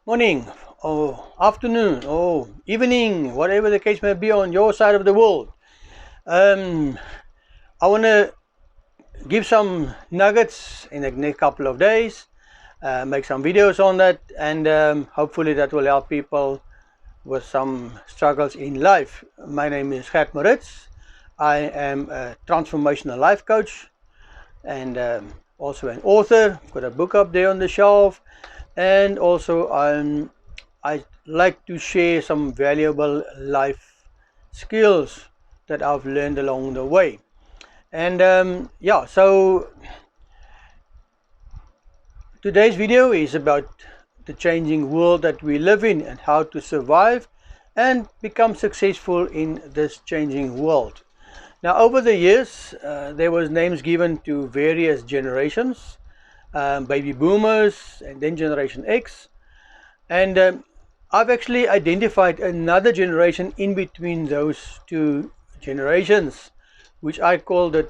morning, or afternoon, or evening, whatever the case may be on your side of the world. Um, I want to give some nuggets in the next couple of days, make some videos on that, and hopefully that will help people with some struggles in life. My name is Gert Moritz. I am a transformational life coach and also an author. I've got a book up there on the shelf, and also I like to share some valuable life skills that I've learned along the way. And yeah, so today's video is about the changing world that we live in and how to survive and become successful in this changing world. Now, over the years, there was names given to various generations, baby boomers and then Generation X. And I've actually identified another generation in between those two generations, which I call the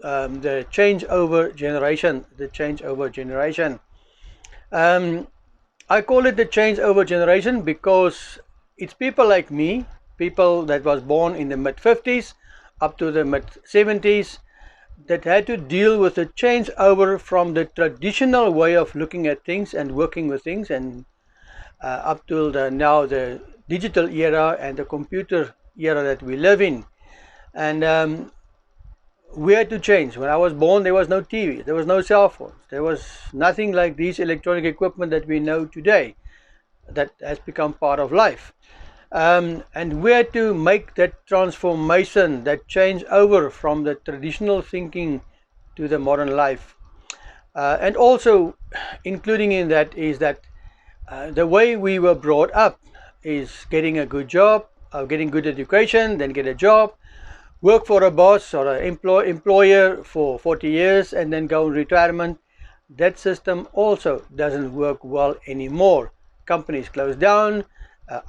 changeover generation. The changeover generation. I call it the changeover generation because it's people like me, people that was born in the mid 50s up to the mid 70s, that had to deal with the changeover from the traditional way of looking at things and working with things, and up till now the digital era and the computer era that we live in. And we had to change. When I was born, there was no TV, there was no cell phones, there was nothing like these electronic equipment that we know today that has become part of life. And we had to make that transformation, that change over from the traditional thinking to the modern life. And also including in that is that the way we were brought up is getting a good job, getting good education, then get a job, work for a boss or an employer for 40 years and then go in retirement. That system also doesn't work well anymore. Companies close down,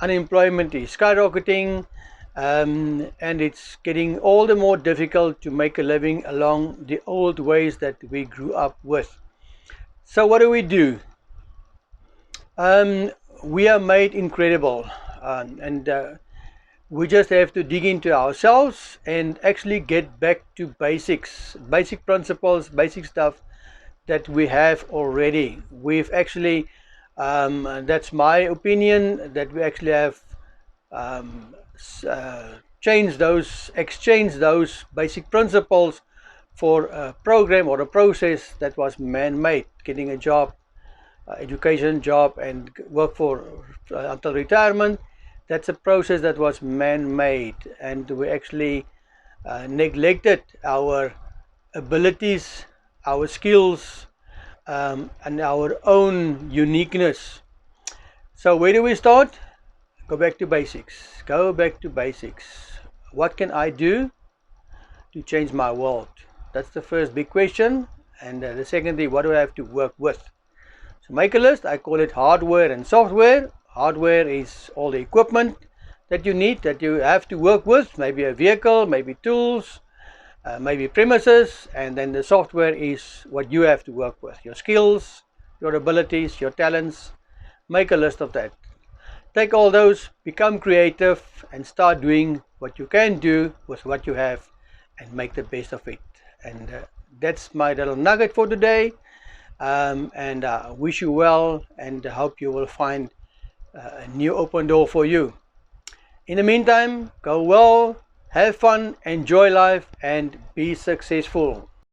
unemployment is skyrocketing, and it's getting all the more difficult to make a living along the old ways that we grew up with. So what do? We are made incredible, and we just have to dig into ourselves and actually get back to basics, basic principles, basic stuff that we have already. We've actually, that's my opinion, that we actually have exchanged those basic principles for a program or a process that was man-made. Getting a job, education, job, and work for until retirement. That's a process that was man-made, and we actually neglected our abilities, our skills, and our own uniqueness. So where do we start? Go back to basics. Go back to basics. What can I do to change my world? That's the first big question. And the secondly, what do I have to work with? So make a list. I call it hardware and software. Hardware is all the equipment that you need, that you have to work with, maybe a vehicle, maybe tools, maybe premises, and then the software is what you have to work with, your skills, your abilities, your talents. Make a list of that. Take all those, become creative, and start doing what you can do with what you have and make the best of it. And that's my little nugget for today. And I wish you well, and hope you will find a new open door for you. In the meantime, go well, have fun, enjoy life, and be successful.